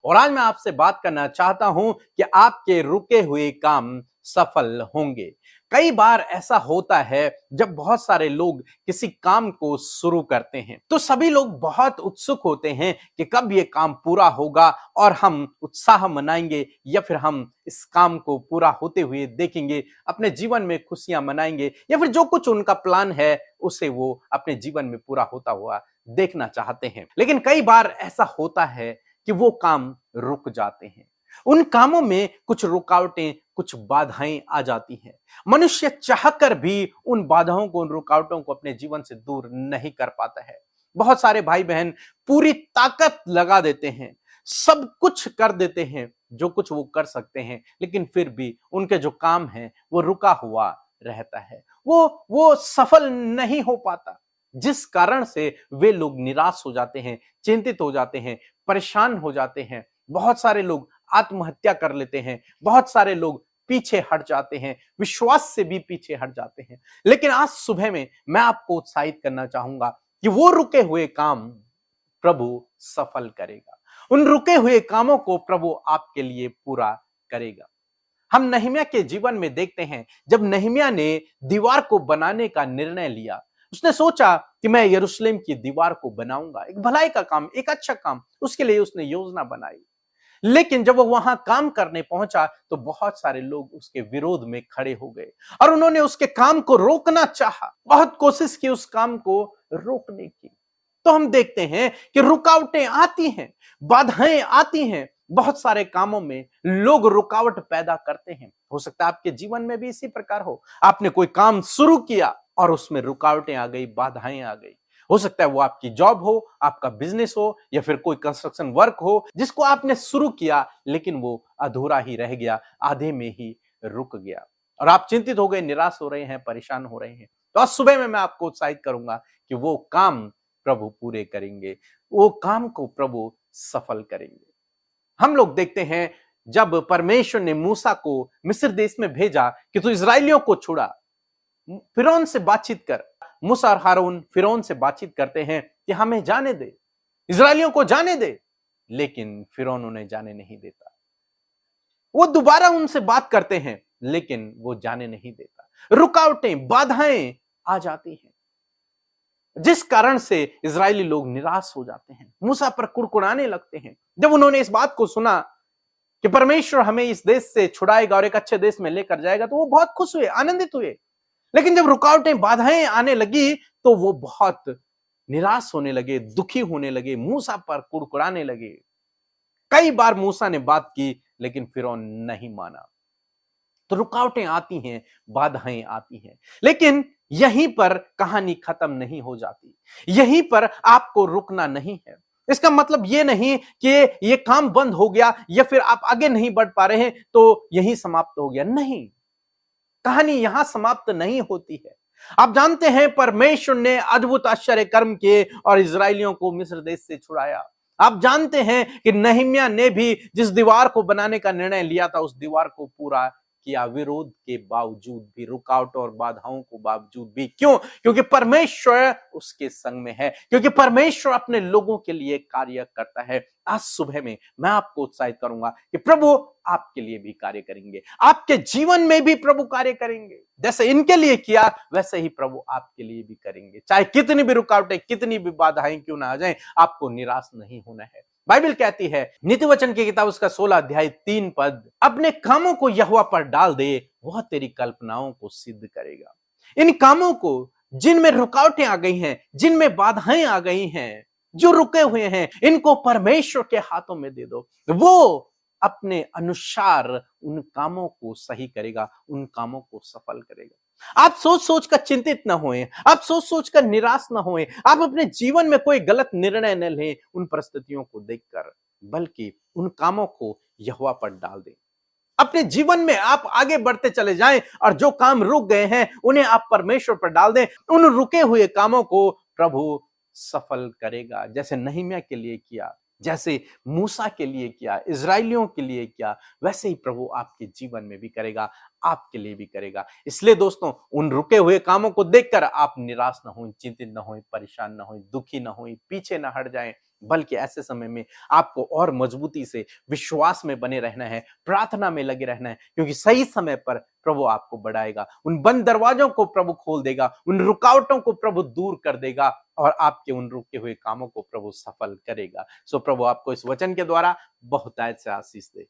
और आज मैं आपसे बात करना चाहता हूं कि आपके रुके हुए काम सफल होंगे। कई बार ऐसा होता है जब बहुत सारे लोग किसी काम को शुरू करते हैं तो सभी लोग बहुत उत्सुक होते हैं कि कब ये काम पूरा होगा और हम उत्साह मनाएंगे या फिर हम इस काम को पूरा होते हुए देखेंगे, अपने जीवन में खुशियां मनाएंगे या फिर जो कुछ उनका प्लान है उसे वो अपने जीवन में पूरा होता हुआ देखना चाहते हैं। लेकिन कई बार ऐसा होता है कि वो काम रुक जाते हैं। उन कामों में कुछ रुकावटें, कुछ बाधाएं आ जाती हैं। मनुष्य चाहकर भी उन बाधाओं को, उन रुकावटों को अपने जीवन से दूर नहीं कर पाता है। बहुत सारे भाई बहन पूरी ताकत लगा देते हैं, सब कुछ कर देते हैं जो कुछ वो कर सकते हैं, लेकिन फिर भी उनके जो काम है वो रुका हुआ रहता है। वो सफल नहीं हो पाता, जिस कारण से वे लोग निराश हो जाते हैं, चिंतित हो जाते हैं, परेशान हो जाते हैं। बहुत सारे लोग आत्महत्या कर लेते हैं, बहुत सारे लोग पीछे हट जाते हैं, विश्वास से भी पीछे हट जाते हैं। लेकिन आज सुबह में मैं आपको उत्साहित करना चाहूंगा कि वो रुके हुए काम प्रभु सफल करेगा। उन रुके हुए कामों को प्रभु आपके लिए पूरा करेगा। हम नहम्याह के जीवन में देखते हैं, जब नहम्याह ने दीवार को बनाने का निर्णय लिया, उसने सोचा कि मैं यरूशलेम की दीवार को बनाऊंगा। एक भलाई का काम, एक अच्छा काम, उसके लिए उसने योजना बनाई। लेकिन जब वो वहां काम करने पहुंचा तो बहुत सारे लोग उसके विरोध में खड़े हो गए और उन्होंने उसके काम को रोकना चाहा, बहुत कोशिश की उस काम को रोकने की। तो हम देखते हैं कि रुकावटें आती हैं, बाधाएं आती हैं। बहुत सारे कामों में लोग रुकावट पैदा करते हैं। हो सकता है आपके जीवन में भी इसी प्रकार हो। आपने कोई काम शुरू किया और उसमें रुकावटें आ गई, बाधाएं आ गई। हो सकता है वो आपकी जॉब हो, आपका बिजनेस हो या फिर कोई कंस्ट्रक्शन वर्क हो जिसको आपने शुरू किया लेकिन वो अधूरा ही रह गया, आधे में ही रुक गया और आप चिंतित हो गए, निराश हो रहे हैं, परेशान हो रहे हैं। तो आज सुबह में मैं आपको उत्साहित करूंगा कि वो काम प्रभु पूरे करेंगे, वो काम को प्रभु सफल करेंगे। हम लोग देखते हैं जब परमेश्वर ने मूसा को मिस्र देश में भेजा कि तू इस्राएलियों को छुड़ा, फिरौन से बातचीत कर। मूसा और हारून फिरौन से बातचीत करते हैं कि हमें जाने दे, इस्राएलियों को जाने दे, लेकिन फिरौन उन्हें जाने नहीं देता। वो दोबारा उनसे बात करते हैं लेकिन वो जाने नहीं देता। रुकावटें, बाधाएं आ जाती हैं जिस कारण से इजरायली लोग निराश हो जाते हैं, मूसा पर कुड़कुड़ाने लगते हैं। जब उन्होंने इस बात को सुना कि परमेश्वर हमें इस देश से छुड़ाएगा और एक अच्छे देश में लेकर जाएगा तो वो बहुत खुश हुए, आनंदित हुए। लेकिन जब रुकावटें, बाधाएं आने लगी तो वो बहुत निराश होने लगे, दुखी होने लगे, मूसा पर कुड़कुड़ाने लगे। कई बार मूसा ने बात की लेकिन फिरौन नहीं माना। तो रुकावटें आती हैं, बाधाएं आती हैं, लेकिन यहीं पर कहानी खत्म नहीं हो जाती। यहीं पर आपको रुकना नहीं है। इसका मतलब ये नहीं कि ये काम बंद हो गया या फिर आप आगे नहीं बढ़ पा रहे हैं तो यहीं समाप्त हो गया। नहीं, कहानी यहां समाप्त नहीं होती है। आप जानते हैं परमेश्वर ने अद्भुत आश्चर्य कर्म किए और इजरायलियों को मिस्र देश से छुड़ाया। आप जानते हैं कि नहम्याह ने भी जिस दीवार को बनाने का निर्णय लिया था उस दीवार को पूरा किया, विरोध के बावजूद भी, रुकावटों और बाधाओं को बावजूद भी। क्यों? क्योंकि परमेश्वर उसके संग में है, क्योंकि परमेश्वर अपने लोगों के लिए कार्य करता है। आज सुबह में मैं आपको उत्साहित करूंगा कि प्रभु आपके लिए भी कार्य करेंगे, आपके जीवन में भी प्रभु कार्य करेंगे। जैसे इनके लिए किया वैसे ही प्रभु आपके लिए भी करेंगे। चाहे कितनी भी रुकावटें, कितनी भी बाधाएं क्यों ना आ जाएं, आपको निराश नहीं होना है। बाइबल कहती है नीति वचन की किताब उसका 16 अध्याय 3 पद, अपने कामों को यहोवा पर डाल दे, वह तेरी कल्पनाओं को सिद्ध करेगा। इन कामों को जिनमें रुकावटें आ गई हैं, जिनमें बाधाएं आ गई हैं, जो रुके हुए हैं, इनको परमेश्वर के हाथों में दे दो। वो अपने अनुसार उन कामों को सही करेगा, उन कामों को सफल करेगा। आप सोच सोच कर चिंतित ना होएं, आप सोच सोच कर निराश ना होएं, आप अपने जीवन में कोई गलत निर्णय न लें उन परिस्थितियों को देखकर, बल्कि उन कामों को यहोवा पर डाल दें। अपने जीवन में आप आगे बढ़ते चले जाएं और जो काम रुक गए हैं उन्हें आप परमेश्वर पर डाल दें। उन रुके हुए कामों को प्रभु सफल करेगा, जैसे नहम्याह के लिए किया, जैसे मूसा के लिए किया, इजरायलियों के लिए किया, वैसे ही प्रभु आपके जीवन में भी करेगा, आपके लिए भी करेगा। इसलिए दोस्तों, उन रुके हुए कामों को देखकर आप निराश ना हों, चिंतित ना हों, परेशान ना हों, दुखी ना हों, पीछे ना हट जाएं। बल्कि ऐसे समय में आपको और मजबूती से विश्वास में बने रहना है, प्रार्थना में लगे रहना है, क्योंकि सही समय पर प्रभु आपको बढ़ाएगा। उन बंद दरवाजों को प्रभु खोल देगा, उन रुकावटों को प्रभु दूर कर देगा और आपके उन रुके हुए कामों को प्रभु सफल करेगा। सो प्रभु आपको इस वचन के द्वारा बहुतायत से आशीष दे।